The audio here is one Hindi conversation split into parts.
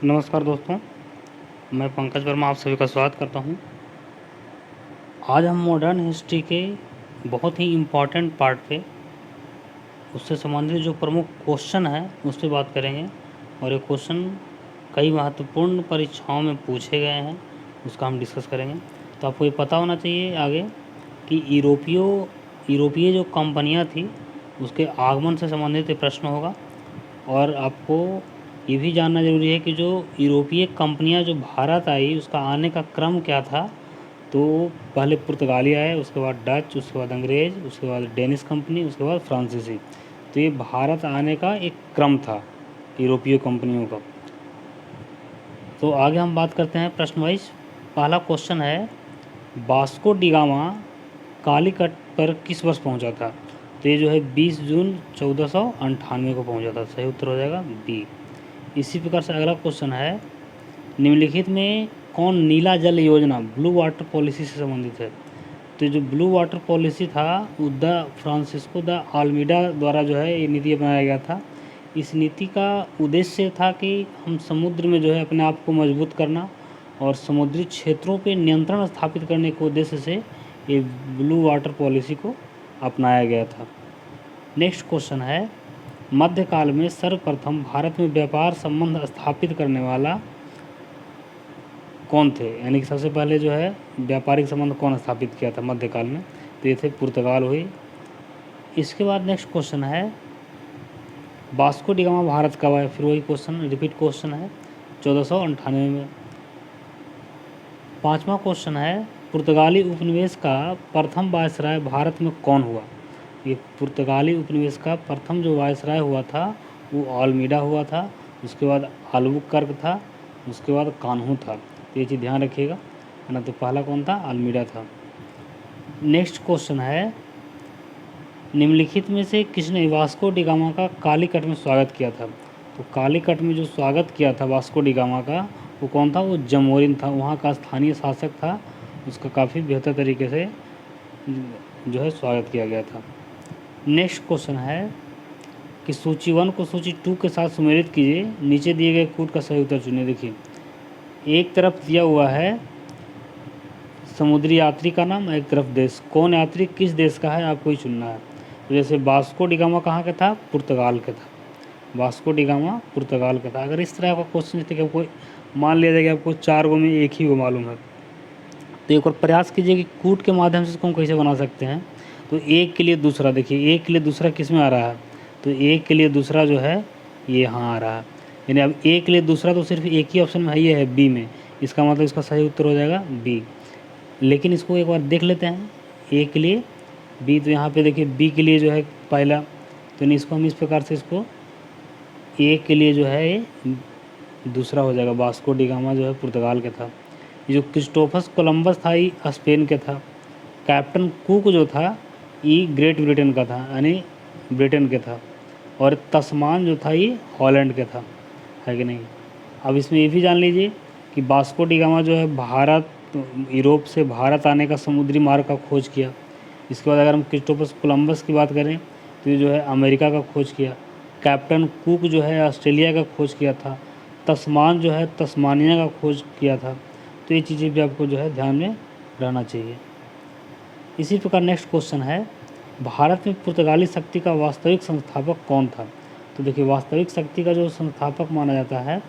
नमस्कार दोस्तों, मैं पंकज वर्मा आप सभी का स्वागत करता हूं। आज हम मॉडर्न हिस्ट्री के बहुत ही इम्पॉर्टेंट पार्ट पे उससे संबंधित जो प्रमुख क्वेश्चन है उस पर बात करेंगे। और ये क्वेश्चन कई महत्वपूर्ण परीक्षाओं में पूछे गए हैं, उसका हम डिस्कस करेंगे। तो आपको ये पता होना चाहिए आगे कि यूरोपीय जो कंपनियां थी उसके आगमन से संबंधित ये प्रश्न होगा। और आपको ये भी जानना ज़रूरी है कि जो यूरोपीय कंपनियां जो भारत आई उसका आने का क्रम क्या था। तो पहले पुर्तगाली आए, उसके बाद डच, उसके बाद अंग्रेज़, उसके बाद डेनिश कंपनी, उसके बाद फ्रांसीसी। तो ये भारत आने का एक क्रम था यूरोपीय कंपनियों का। तो आगे हम बात करते हैं प्रश्न वाइज। पहला क्वेश्चन है, वास्को डी गामा कालीकट पर किस वर्ष पहुंचा था। तो ये जो है 20 जून 1498 को पहुंचा था। सही उत्तर हो जाएगा बी। इसी प्रकार से अगला क्वेश्चन है, निम्नलिखित में कौन नीला जल योजना ब्लू वाटर पॉलिसी से संबंधित है। तो जो ब्लू वाटर पॉलिसी था वो द फ्रांसिस्को द आल्मीडा द्वारा जो है ये नीति अपनाया गया था। इस नीति का उद्देश्य था कि हम समुद्र में जो है अपने आप को मजबूत करना और समुद्री क्षेत्रों पे नियंत्रण स्थापित करने के उद्देश्य से ये ब्लू वाटर पॉलिसी को अपनाया गया था। नेक्स्ट क्वेश्चन है, मध्यकाल में सर्वप्रथम भारत में व्यापार संबंध स्थापित करने वाला कौन थे। यानी कि सबसे पहले जो है व्यापारिक संबंध कौन स्थापित किया था मध्यकाल में। तो ये थे पुर्तगाल हुई। इसके बाद नेक्स्ट क्वेश्चन है, वास्को डी गामा भारत कब आया। फिर वही क्वेश्चन, रिपीट क्वेश्चन है 1498 में। पांचवा क्वेश्चन है, पुर्तगाली उपनिवेश का प्रथम वायसराय भारत में कौन हुआ। ये पुर्तगाली उपनिवेश का प्रथम जो वायसराय हुआ था वो आल्मीडा हुआ था, उसके बाद अल्बुकर्क था, उसके बाद कान्हू था। तो ये चीज़ ध्यान रखिएगा, है ना। तो पहला कौन था, आल्मीडा था। नेक्स्ट क्वेश्चन है, निम्नलिखित में से किसने वास्को डी गामा का कालीकट में स्वागत किया था। तो कालीकट में जो स्वागत किया था वास्को डी गामा का वो कौन था, वो जमोरिन था। वहाँ का स्थानीय शासक था, उसका काफ़ी बेहतर तरीके से जो है स्वागत किया गया था। नेक्स्ट क्वेश्चन है कि सूची 1 को सूची 2 के साथ सुमेलित कीजिए, नीचे दिए गए कूट का सही उत्तर चुनिए। देखिए एक तरफ दिया हुआ है समुद्री यात्री का नाम, एक तरफ देश। कौन यात्री किस देश का है आपको ही चुनना है। तो जैसे वास्को डी गामा कहाँ का था, पुर्तगाल का था। वास्को डी गामा पुर्तगाल का था। अगर इस तरह का क्वेश्चन जैसे कि आपको मान लिया जाए कि आपको 4 गो में एक ही को मालूम है, तो एक और प्रयास कीजिए कि कूट के माध्यम से इसको हम कैसे बना सकते हैं। तो एक के लिए दूसरा, देखिए एक के लिए दूसरा किस में आ रहा है, तो एक के लिए दूसरा जो है ये यहाँ आ रहा है। यानी अब एक के लिए दूसरा तो सिर्फ एक ही ऑप्शन में है, ये है बी में। इसका मतलब इसका सही उत्तर हो जाएगा बी। लेकिन इसको एक बार देख लेते हैं, ए के लिए बी। तो यहाँ पे देखिए बी के लिए जो है पहला, तो इसको हम इस प्रकार से इसको ए के लिए जो है ये दूसरा हो जाएगा। वास्को डी गामा जो है पुर्तगाल का था। ये जो क्रिस्टोफस कोलंबस था ये स्पेन के था। कैप्टन कुक जो था ये ग्रेट ब्रिटेन का था, यानी ब्रिटेन के था। और तस्मान जो था ये हॉलैंड के था, है कि नहीं। अब इसमें ये भी जान लीजिए कि वास्को डी गामा जो है भारत, यूरोप से भारत आने का समुद्री मार्ग का खोज किया। इसके बाद अगर हम क्रिस्टोफस कोलंबस की बात करें तो ये जो है अमेरिका का खोज किया। कैप्टन कुक जो है ऑस्ट्रेलिया का खोज किया था। तस्मान जो है तस्मानिया का खोज किया था। तो ये चीज़ें भी आपको जो है ध्यान में रहना चाहिए। इसी प्रकार नेक्स्ट क्वेश्चन है, भारत में पुर्तगाली शक्ति का वास्तविक संस्थापक कौन था। तो देखिए वास्तविक शक्ति का जो संस्थापक माना जाता है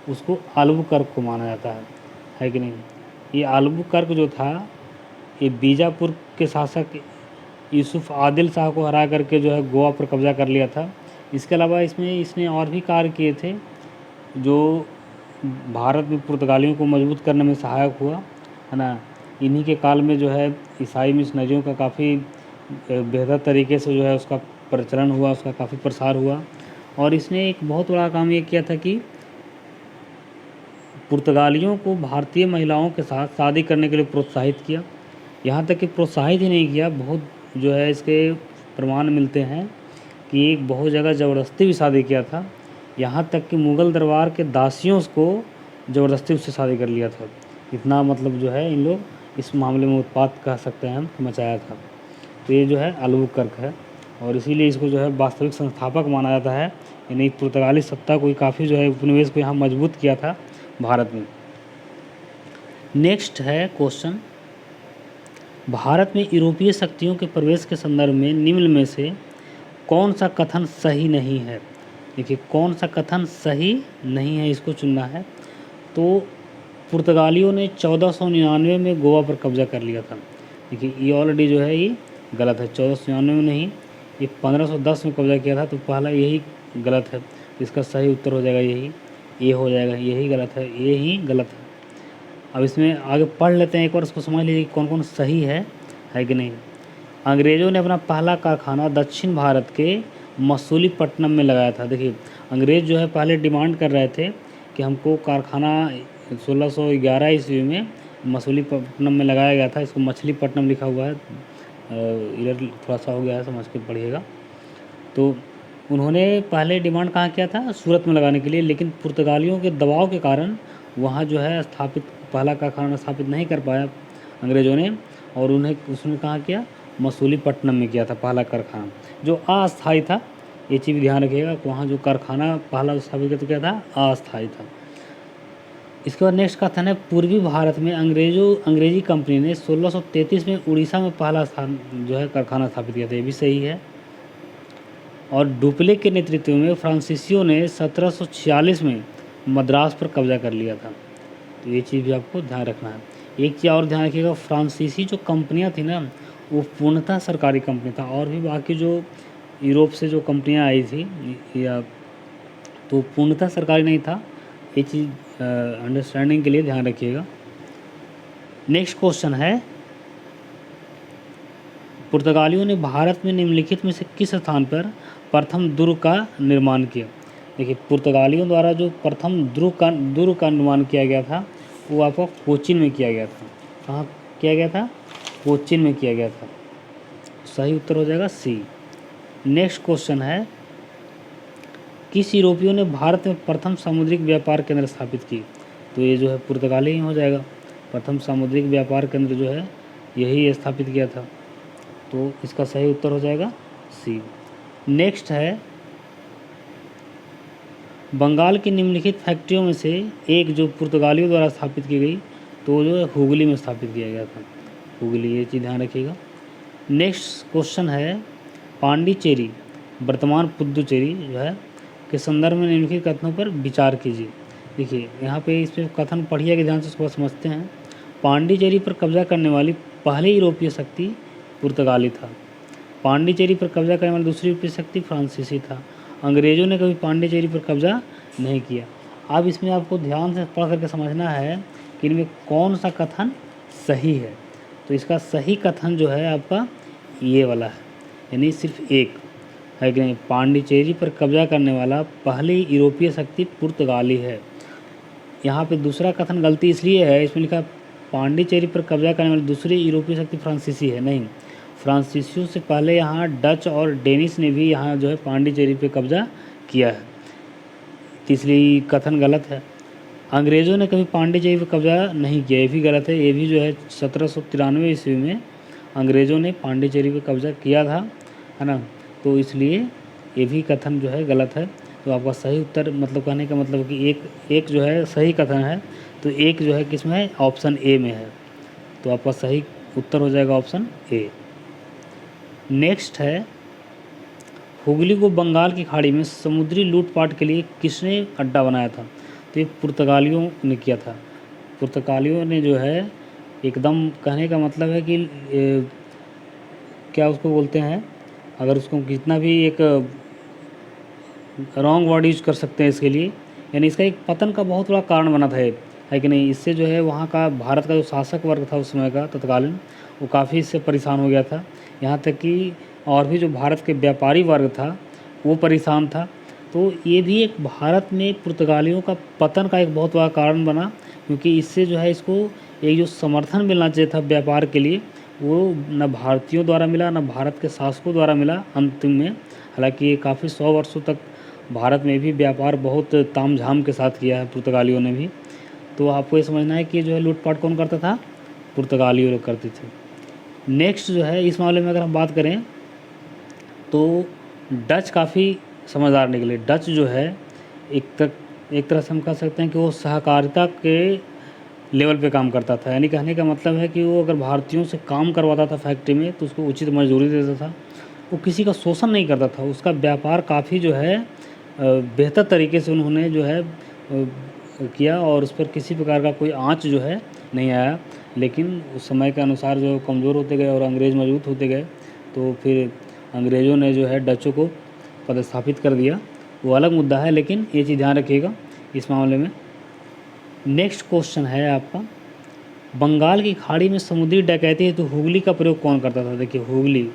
उसको अल्बुकर्क को माना जाता है कि नहीं। ये अल्बुकर्क जो था ये बीजापुर के शासक यूसुफ आदिल शाह को हरा करके जो है गोवा पर कब्जा कर लिया था। इसके अलावा इसमें इसने और भी कार्य किए थे जो भारत में पुर्तगालियों को मजबूत करने में सहायक हुआ, है ना। इन्हीं के काल में जो है ईसाई मिशनरियों का काफ़ी बेहतर तरीके से जो है उसका प्रचलन हुआ, उसका काफ़ी प्रसार हुआ। और इसने एक बहुत बड़ा काम ये किया था कि पुर्तगालियों को भारतीय महिलाओं के साथ शादी करने के लिए प्रोत्साहित किया। यहाँ तक कि प्रोत्साहित ही नहीं किया, बहुत जो है इसके प्रमाण मिलते हैं कि एक बहुत जगह ज़बरदस्ती भी शादी किया था। यहाँ तक कि मुग़ल दरबार के दासियों को ज़बरदस्ती उससे शादी कर लिया था। इतना मतलब जो है इन लोग इस मामले में उत्पात कह सकते हैं हम मचाया था। तो ये जो है अल्बुकर्क है। और इसीलिए इसको जो है वास्तविक संस्थापक माना जाता है। यानी पुर्तगाली सत्ता को काफ़ी जो है उपनिवेश को यहाँ मजबूत किया था भारत में। नेक्स्ट है क्वेश्चन, भारत में यूरोपीय शक्तियों के प्रवेश के संदर्भ में निम्न में से कौन सा कथन सही नहीं है। देखिए कौन सा कथन सही नहीं है, इसको चुनना है। तो पुर्तगालियों ने 1499 में गोवा पर कब्जा कर लिया था। देखिए ये ऑलरेडी जो है ये गलत है, 1499 में नहीं, ये 1510 में कब्जा किया था। तो पहला यही गलत है, इसका सही उत्तर हो जाएगा यही, ये हो जाएगा, यही गलत है, ये ही गलत है। अब इसमें आगे पढ़ लेते हैं एक बार, उसको समझ लीजिए कौन कौन सही है कि नहीं। अंग्रेज़ों ने अपना पहला कारखाना दक्षिण भारत के मसूलीपट्टनम में लगाया था। देखिए अंग्रेज़ जो है पहले डिमांड कर रहे थे कि हमको कारखाना 1611 ईस्वी में मसूलीपट्टनम में लगाया गया था। इसको मछलीपट्टनम लिखा हुआ है, इधर थोड़ा सा हो गया है, समझ के पढ़िएगा। तो उन्होंने पहले डिमांड कहाँ किया था, सूरत में लगाने के लिए, लेकिन पुर्तगालियों के दबाव के कारण वहाँ जो है पहला कारखाना स्थापित नहीं कर पाया अंग्रेज़ों ने, और उसने कहाँ किया, मसूलीपट्टनम में किया था पहला कारखाना, जो अस्थायी था। ये चीज़ ध्यान रखिएगा, वहाँ जो कारखाना पहला स्थापित किया तो क्या था, अस्थायी था। इसके बाद नेक्स्ट कथन है, पूर्वी भारत में अंग्रेजी कंपनी ने 1633 में उड़ीसा में पहला स्थान जो है कारखाना स्थापित किया था। ये भी सही है। और डुप्ले के नेतृत्व में फ्रांसीसियों ने 1746 में मद्रास पर कब्जा कर लिया था। तो ये चीज़ भी आपको ध्यान रखना है। एक चीज़ और ध्यान रखिएगा, फ्रांसीसी जो कंपनियां थी ना, वो पूर्णतः सरकारी कंपनी था, और भी बाकी जो यूरोप से जो कंपनियां आई थी या तो पूर्णतः सरकारी नहीं था। ये चीज़ अंडरस्टैंडिंग के लिए ध्यान रखिएगा। नेक्स्ट क्वेश्चन है, पुर्तगालियों ने भारत में निम्नलिखित में से किस स्थान पर प्रथम दुर्ग का निर्माण किया। देखिए पुर्तगालियों द्वारा जो प्रथम दुर्ग का निर्माण किया गया था वो आपको कोचीन में किया गया था। कहाँ किया गया था, कोचीन में किया गया था। सही उत्तर हो जाएगा सी। नेक्स्ट क्वेश्चन है, किस यूरोपियों ने भारत में प्रथम सामुद्रिक व्यापार केंद्र स्थापित की। तो ये जो है पुर्तगाली ही हो जाएगा। प्रथम सामुद्रिक व्यापार केंद्र जो है यही स्थापित किया था। तो इसका सही उत्तर हो जाएगा सी। नेक्स्ट है, बंगाल की निम्नलिखित फैक्ट्रियों में से एक जो पुर्तगालियों द्वारा स्थापित की गई तो जो है हुगली में स्थापित किया गया था। हुगली, ये चीज़ ध्यान रखिएगा। नेक्स्ट क्वेश्चन है, पांडिचेरी वर्तमान पुदुचेरी जो है के संदर्भ में निम्नलिखित कथनों पर विचार कीजिए। देखिए यहाँ पे इस पर कथन पढ़िए कि ध्यान से उसको समझते हैं। पांडिचेरी पर कब्जा करने वाली पहली यूरोपीय शक्ति पुर्तगाली था। पांडिचेरी पर कब्जा करने वाली दूसरी यूरोपीय शक्ति फ्रांसीसी था। अंग्रेज़ों ने कभी पांडिचेरी पर कब्जा नहीं किया। अब इसमें आपको ध्यान से पढ़ करके समझना है कि इनमें कौन सा कथन सही है। तो इसका सही कथन जो है आपका ये वाला है, यानी सिर्फ एक है कि नहीं, पांडिचेरी पर कब्जा करने वाला पहली यूरोपीय शक्ति पुर्तगाली है। यहाँ पे दूसरा कथन गलती इसलिए है, इसमें लिखा पांडिचेरी पर कब्जा करने वाली दूसरी यूरोपीय शक्ति फ्रांसीसी है। नहीं, फ्रांसीसियों से पहले यहाँ डच और डेनिश ने भी यहाँ जो है पांडिचेरी पे कब्जा किया है। तीसरी कथन गलत है। अंग्रेज़ों ने कभी पांडिचेरी पे कब्जा नहीं किया, ये भी गलत है। ये भी जो है 1793 ईस्वी में अंग्रेज़ों ने पांडिचेरी पे कब्जा किया था, है ना। तो इसलिए ये भी कथन जो है गलत है। तो आपका सही उत्तर, मतलब कहने का मतलब कि एक जो है सही कथन है, तो एक जो है किसमें है, ऑप्शन ए में है। तो आपका सही उत्तर हो जाएगा ऑप्शन ए। नेक्स्ट है, हुगली को बंगाल की खाड़ी में समुद्री लूटपाट के लिए किसने अड्डा बनाया था। तो ये पुर्तगालियों ने किया था। पुर्तगालियों ने जो है एकदम, कहने का मतलब है कि क्या उसको बोलते हैं, अगर उसको कितना भी एक रॉन्ग वर्ड यूज कर सकते हैं इसके लिए, यानी इसका एक पतन का बहुत बड़ा कारण बना था, है कि नहीं। इससे जो है वहाँ का भारत का जो शासक वर्ग था उस समय का तत्कालीन, वो काफ़ी इससे परेशान हो गया था। यहाँ तक कि और भी जो भारत के व्यापारी वर्ग था वो परेशान था। तो ये भी एक भारत में पुर्तगालियों का पतन का एक बहुत बड़ा कारण बना, क्योंकि इससे जो है इसको एक जो समर्थन मिलना चाहिए था व्यापार के लिए, वो न भारतीयों द्वारा मिला न भारत के शासकों द्वारा मिला अंतिम में। हालांकि ये काफ़ी 100 वर्षों तक भारत में भी व्यापार बहुत तामझाम के साथ किया है पुर्तगालियों ने भी। तो आपको ये समझना है कि जो है लूटपाट कौन करता था, पुर्तगालियों लोग करते थे। नेक्स्ट जो है इस मामले में अगर हम बात करें तो डच काफ़ी समझदार निकले। डच जो है एक तरह से हम कह सकते हैं कि वो सहकारिता के लेवल पे काम करता था। यानी कहने का मतलब है कि वो अगर भारतीयों से काम करवाता था फैक्ट्री में तो उसको उचित मजदूरी देता था। वो किसी का शोषण नहीं करता था। उसका व्यापार काफ़ी जो है बेहतर तरीके से उन्होंने जो है किया और उस पर किसी प्रकार का कोई आँच जो है नहीं आया। लेकिन उस समय के अनुसार जो कमज़ोर होते गए और अंग्रेज़ मजबूत होते गए तो फिर अंग्रेज़ों ने जो है डचों को पदस्थापित कर दिया। वो अलग मुद्दा है, लेकिन ये चीज़ ध्यान रखिएगा इस मामले में। नेक्स्ट क्वेश्चन है आपका, बंगाल की खाड़ी में समुद्री डकैती हेतु हुगली का प्रयोग कौन करता था? देखिए हुगली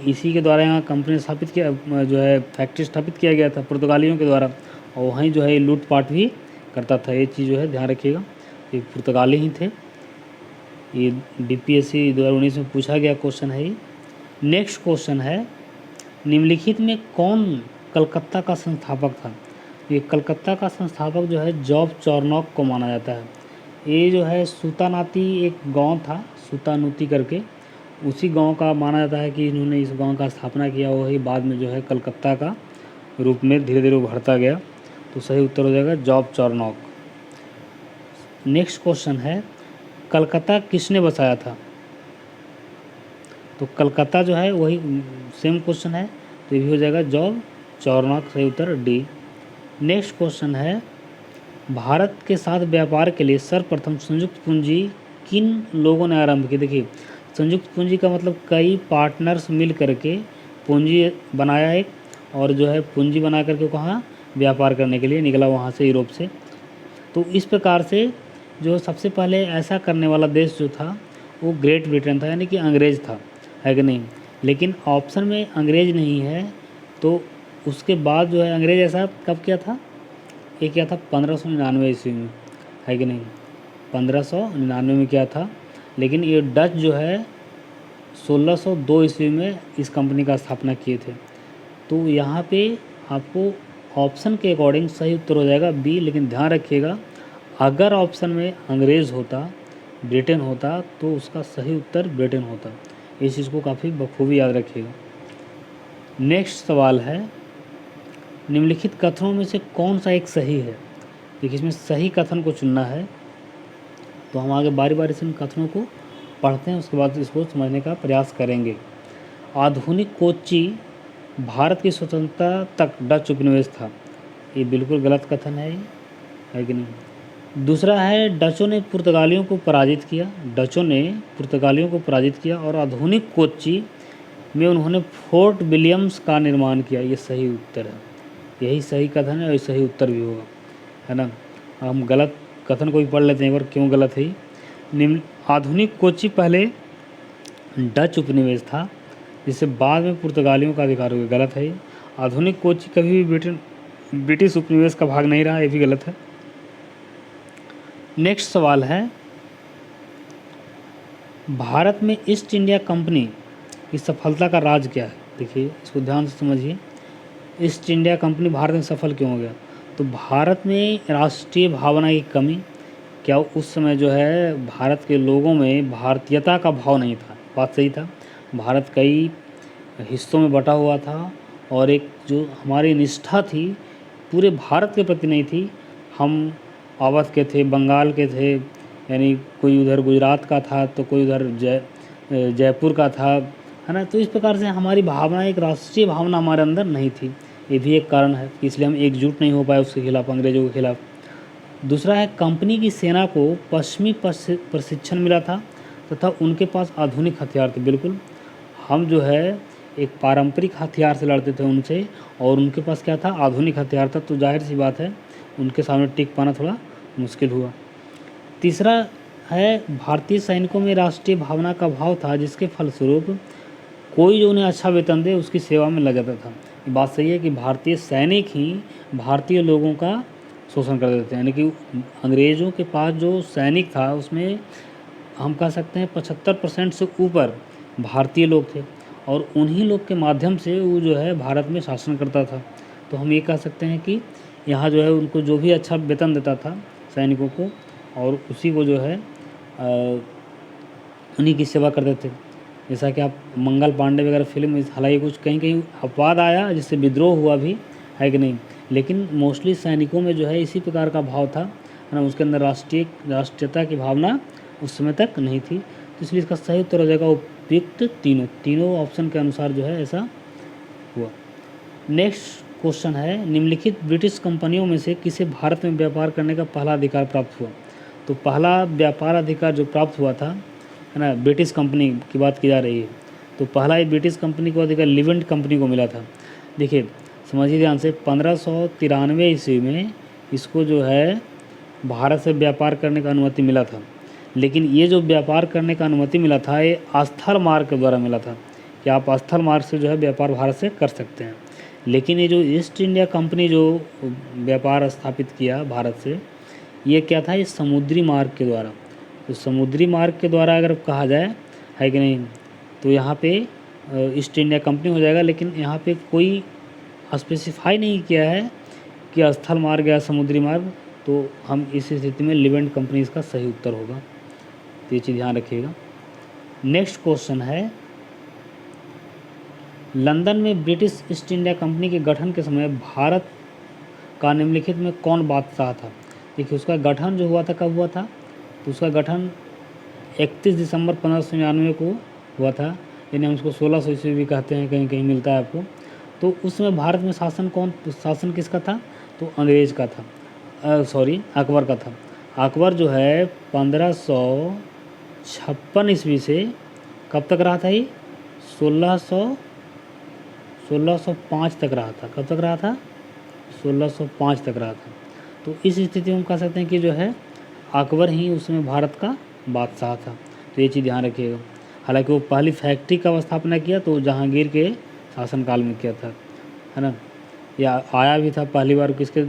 इसी के द्वारा यहाँ कंपनी स्थापित किया, जो है फैक्ट्री स्थापित किया गया था पुर्तगालियों के द्वारा, और वहीं जो है लूटपाट भी करता था। ये चीज़ जो है ध्यान रखिएगा, ये पुर्तगाली ही थे। ये DPSC 2019 में पूछा गया क्वेश्चन है ये। नेक्स्ट क्वेश्चन है, निम्नलिखित में कौन कलकत्ता का संस्थापक था? ये कलकत्ता का संस्थापक जो है जॉब चार्नॉक को माना जाता है। ये जो है सूतानाती एक गांव था, सूतानुती करके, उसी गांव का माना जाता है कि इन्होंने इस गांव का स्थापना किया। वही बाद में जो है कलकत्ता का रूप में धीरे धीरे उभरता गया। तो सही उत्तर हो जाएगा जॉब चार्नॉक। नेक्स्ट क्वेश्चन है, कलकत्ता किसने बसाया था? तो कलकत्ता जो है वही सेम क्वेश्चन है, तो ये भी हो जाएगा जॉब चार्नॉक। सही उत्तर डी। नेक्स्ट क्वेश्चन है, भारत के साथ व्यापार के लिए सर्वप्रथम संयुक्त पूंजी किन लोगों ने आरंभ की? देखिए संयुक्त पूंजी का मतलब कई पार्टनर्स मिल करके पूंजी बनाया एक, और जो है पूंजी बना करके कहाँ व्यापार करने के लिए निकला वहाँ से, यूरोप से। तो इस प्रकार से जो सबसे पहले ऐसा करने वाला देश जो था वो ग्रेट ब्रिटेन था, यानी कि अंग्रेज़ था, है कि नहीं? लेकिन ऑप्शन में अंग्रेज़ नहीं है, तो उसके बाद जो है अंग्रेज़ ऐसा कब किया था? ये किया था 1599 ईस्वी में, है कि नहीं? 1599 में किया था। लेकिन ये डच जो है 1602 ईस्वी में इस कंपनी का स्थापना किए थे। तो यहाँ पे आपको ऑप्शन के अकॉर्डिंग सही उत्तर हो जाएगा बी। लेकिन ध्यान रखिएगा, अगर ऑप्शन में अंग्रेज़ होता, ब्रिटेन होता, तो उसका सही उत्तर ब्रिटेन होता। इस चीज़ को काफ़ी बखूबी याद रखिएगा। नेक्स्ट सवाल है, निम्नलिखित कथनों में से कौन सा एक सही है? देखिए इसमें सही कथन को चुनना है, तो हम आगे बारी बारी से इन कथनों को पढ़ते हैं, उसके बाद इसको समझने का प्रयास करेंगे। आधुनिक कोच्चि भारत की स्वतंत्रता तक डच उपनिवेश था। ये बिल्कुल गलत कथन है, ये है कि नहीं? दूसरा है, डचों ने पुर्तगालियों को पराजित किया। डचों ने पुर्तगालियों को पराजित किया और आधुनिक कोच्चि में उन्होंने फोर्ट विलियम्स का निर्माण किया। ये सही उत्तर है, यही सही कथन है और सही उत्तर भी होगा, है ना? हम गलत कथन को भी पढ़ लेते हैं एक बार, क्यों गलत है। निम्न आधुनिक कोच्चि पहले डच उपनिवेश था, जिससे बाद में पुर्तगालियों का अधिकार हो गया। गलत है ये। आधुनिक कोच्चि कभी भी ब्रिटिश उपनिवेश का भाग नहीं रहा, ये भी गलत है। नेक्स्ट सवाल है, भारत में ईस्ट इंडिया कंपनी की सफलता का राज क्या है? देखिए इसको ध्यान से समझिए। ईस्ट इंडिया कंपनी भारत में सफल क्यों हो गया? तो भारत में राष्ट्रीय भावना की कमी, क्या उस समय जो है भारत के लोगों में भारतीयता का भाव नहीं था? बात सही था, भारत कई हिस्सों में बटा हुआ था और एक जो हमारी निष्ठा थी पूरे भारत के प्रति नहीं थी। हम अवध के थे, बंगाल के थे, यानी कोई उधर गुजरात का था तो कोई उधर जयपुर का था, है ना? तो इस प्रकार से हमारी भावना, एक राष्ट्रीय भावना हमारे अंदर नहीं थी। ये भी एक कारण है कि इसलिए हम एकजुट नहीं हो पाए उसके खिलाफ, अंग्रेज़ों के खिलाफ। दूसरा है, कंपनी की सेना को पश्चिमी प्रशिक्षण मिला था तथा उनके पास आधुनिक हथियार थे। बिल्कुल, हम जो है एक पारंपरिक हथियार से लड़ते थे उनसे, और उनके पास क्या था? आधुनिक हथियार था। तो जाहिर सी बात है उनके सामने टिक पाना थोड़ा मुश्किल हुआ। तीसरा है, भारतीय सैनिकों में राष्ट्रीय भावना का भाव था, जिसके फलस्वरूप कोई जो उन्हें अच्छा वेतन दे उसकी सेवा में लग जाता था। ये बात सही है कि भारतीय सैनिक ही भारतीय लोगों का शोषण कर देते हैं, यानी कि अंग्रेज़ों के पास जो सैनिक था उसमें हम कह सकते हैं 75% से ऊपर भारतीय लोग थे, और उन्हीं लोग के माध्यम से वो जो है भारत में शासन करता था। तो हम ये कह सकते हैं कि यहाँ जो है उनको जो भी अच्छा वेतन देता था सैनिकों को, और उसी को जो है उन्हीं की सेवा करते थे। जैसा कि आप मंगल पांडे वगैरह फिल्म में, हालांकि कुछ कहीं कहीं अपवाद आया जिससे विद्रोह हुआ भी है कि नहीं, लेकिन मोस्टली सैनिकों में जो है इसी प्रकार का भाव था, है ना, उसके अंदर राष्ट्रीयता की भावना उस समय तक नहीं थी। तो इसलिए इसका सही उत्तर हो जाएगा उपयुक्त तीनों ऑप्शन के अनुसार जो है ऐसा हुआ। नेक्स्ट क्वेश्चन है, निम्नलिखित ब्रिटिश कंपनियों में से किसे भारत में व्यापार करने का पहला अधिकार प्राप्त हुआ? तो पहला व्यापार अधिकार जो प्राप्त हुआ था, है ना, ब्रिटिश कंपनी की बात की जा रही है, तो पहला ये ब्रिटिश कंपनी को अधिकार लिवेंट कंपनी को मिला था। देखिए समझिए ध्यान से, 1593 ईस्वी में इसको जो है भारत से व्यापार करने का अनुमति मिला था, लेकिन ये जो व्यापार करने का अनुमति मिला था ये स्थल मार्ग के द्वारा मिला था कि आप स्थल मार्ग से जो है व्यापार भारत से कर सकते हैं। लेकिन ये जो ईस्ट इंडिया कंपनी जो व्यापार स्थापित किया भारत से, ये क्या था, ये समुद्री मार्ग के द्वारा। तो समुद्री मार्ग के द्वारा अगर कहा जाए है कि नहीं, तो यहाँ पे ईस्ट इंडिया कंपनी हो जाएगा, लेकिन यहाँ पे कोई स्पेसिफाई नहीं किया है कि स्थल मार्ग या समुद्री मार्ग, तो हम इस स्थिति में लिवेंट कंपनी इसका सही उत्तर होगा। तो ये चीज़ ध्यान रखिएगा। नेक्स्ट क्वेश्चन है, लंदन में ब्रिटिश ईस्ट इंडिया कंपनी के गठन के समय भारत का निम्नलिखित में कौन बादशाह था? देखिए उसका गठन जो हुआ था कब हुआ था, तो उसका गठन 31 दिसंबर 1599 को हुआ था, यानी हम उसको 1600 ईस्वी भी कहते हैं, कहीं कहीं मिलता है आपको। तो उस समय भारत में शासन किसका था? तो अंग्रेज का था, अकबर का था। अकबर जो है 1556 ईस्वी से कब तक रहा था, ये 1605 तक रहा था। कब तक रहा था? 1605 तक रहा था। तो इस स्थिति में हम कह सकते हैं कि जो है अकबर ही उसमें भारत का बादशाह था। तो ये चीज़ ध्यान रखिएगा। हालांकि वो पहली फैक्ट्री का स्थापना किया तो जहांगीर के शासनकाल में किया था, है ना, या आया भी था पहली बार किसके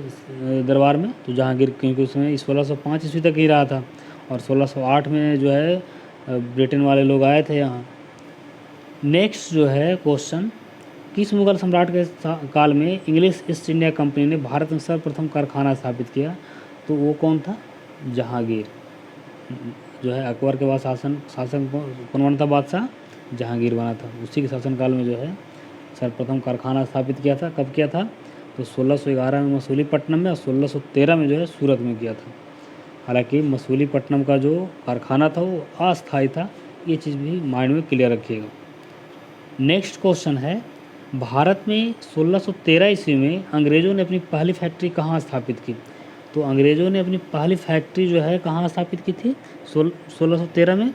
दरबार में, तो जहांगीर, क्योंकि उसमें 1605 ईस्वी तक ही रहा था और 1608 में जो है ब्रिटेन वाले लोग आए थे यहाँ। नेक्स्ट जो है क्वेश्चन, किस मुगल सम्राट के काल में इंग्लिश ईस्ट इंडिया कंपनी ने भारत में सर्वप्रथम कारखाना स्थापित किया? तो वो कौन था? जहांगीर। जो है अकबर के बाद शासन कौन बना था बादशाह? जहांगीर बना था। उसी के शासनकाल में जो है सर्वप्रथम कारखाना स्थापित किया था। कब किया था? तो 1611 में मसूलीपट्टनम में और 1613 में जो है सूरत में किया था। हालांकि मसूलीपट्टनम का जो कारखाना था वो अस्थायी था, ये चीज़ भी माइंड में क्लियर रखिएगा। नेक्स्ट क्वेश्चन है, भारत में 1613 ईस्वी में अंग्रेज़ों ने अपनी पहली फैक्ट्री कहाँ स्थापित की? तो अंग्रेज़ों ने अपनी पहली फैक्ट्री जो है कहाँ स्थापित की थी? 1613 में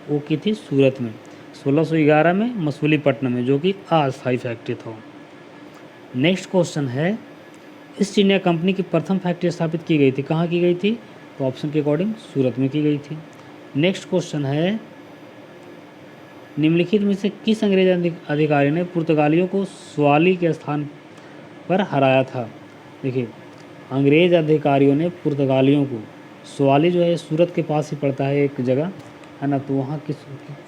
वो की थी सूरत में, 1611 में मसूलीपट्टनम में, जो कि अस्थायी फैक्ट्री था। नेक्स्ट क्वेश्चन है, ईस्ट इंडिया कंपनी की प्रथम फैक्ट्री स्थापित की गई थी, कहाँ की गई थी? तो ऑप्शन के अकॉर्डिंग सूरत में की गई थी। नेक्स्ट क्वेश्चन है, निम्नलिखित में से किस अंग्रेज अधिकारी ने पुर्तगालियों को स्वाली के स्थान पर हराया था? देखिए अंग्रेज अधिकारियों ने पुर्तगालियों को, स्वाली जो है सूरत के पास ही पड़ता है एक जगह, है ना, तो वहाँ किस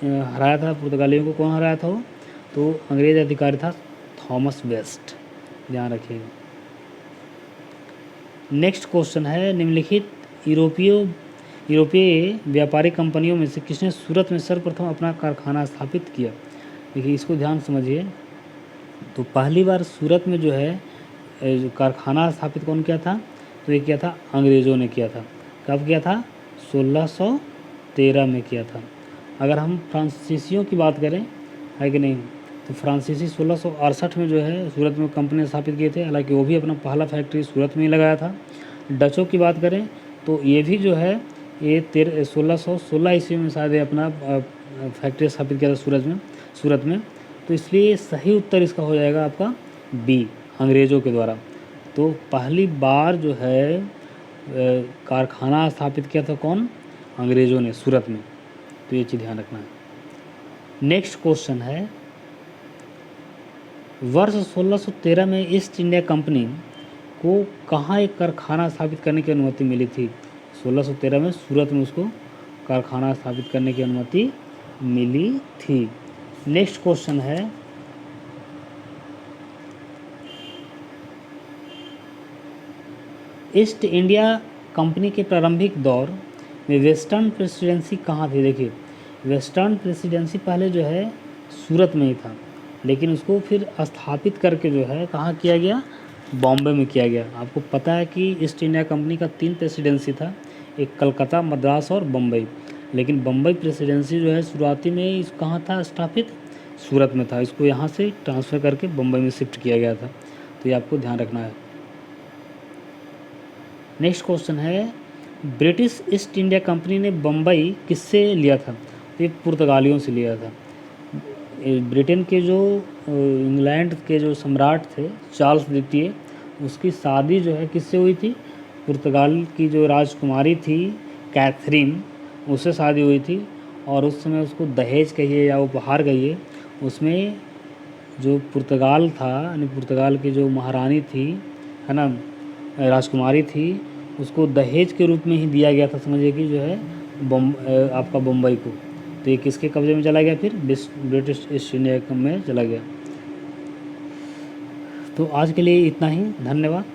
हराया था पुर्तगालियों को? कौन हराया था वो? तो अंग्रेज अधिकारी था थॉमस वेस्ट, ध्यान रखिएगा। नेक्स्ट क्वेश्चन है, निम्नलिखित यूरोपीय व्यापारी कंपनियों में से किसने सूरत में सर्वप्रथम अपना कारखाना स्थापित किया? देखिए इसको ध्यान समझिए। तो पहली बार सूरत में जो है कारखाना स्थापित कौन किया था? तो ये किया था अंग्रेज़ों ने किया था। कब किया था? 1613 में किया था। अगर हम फ्रांसीसियों की बात करें, है कि नहीं, तो फ्रांसीसी 1668 में जो है सूरत में कंपनी स्थापित किए थे, हालांकि वो भी अपना पहला फैक्ट्री सूरत में ही लगाया था। डचों की बात करें तो ये भी जो है ये 1616 ईस्वी में शायद अपना फैक्ट्री स्थापित किया था सूरत में। तो इसलिए सही उत्तर इसका हो जाएगा आपका बी, अंग्रेज़ों के द्वारा। तो पहली बार जो है कारखाना स्थापित किया था कौन? अंग्रेज़ों ने, सूरत में। तो ये चीज़ ध्यान रखना है। नेक्स्ट क्वेश्चन है, वर्ष 1613 में ईस्ट इंडिया कंपनी को कहाँ एक कारखाना स्थापित करने की अनुमति मिली थी? 1613 में सूरत में उसको कारखाना स्थापित करने की अनुमति मिली थी। नेक्स्ट क्वेश्चन है, ईस्ट इंडिया कंपनी के प्रारंभिक दौर में वेस्टर्न प्रेसिडेंसी कहाँ थी? देखिए वेस्टर्न प्रेसिडेंसी पहले जो है सूरत में ही था, लेकिन उसको फिर स्थापित करके जो है कहाँ किया गया, बॉम्बे में किया गया। आपको पता है कि ईस्ट इंडिया कंपनी का 3 प्रेसिडेंसी था, एक कलकत्ता, मद्रास और बम्बई। लेकिन बम्बई प्रेसिडेंसी जो है शुरुआती में इस कहाँ था स्थापित, सूरत में था। इसको यहाँ से ट्रांसफ़र करके बम्बई में शिफ्ट किया गया था, तो ये आपको ध्यान रखना है। नेक्स्ट क्वेश्चन है, ब्रिटिश ईस्ट इंडिया कंपनी ने बम्बई किससे लिया था? तो ये पुर्तगालियों से लिया था। ब्रिटेन के जो इंग्लैंड के जो सम्राट थे चार्ल्स द्वितीय, उसकी शादी जो है किससे हुई थी? पुर्तगाल की जो राजकुमारी थी कैथरीन, उससे शादी हुई थी। और उस समय उसको दहेज कहिए या उपहार कहिए, उसमें जो पुर्तगाल था यानी पुर्तगाल की जो महारानी थी, है ना, राजकुमारी थी, उसको दहेज के रूप में ही दिया गया था, समझिए कि जो है आपका बम्बई को। तो ये किसके कब्जे में चला गया? फिर ब्रिटिश ईस्ट इंडिया में चला गया। तो आज के लिए इतना ही, धन्यवाद।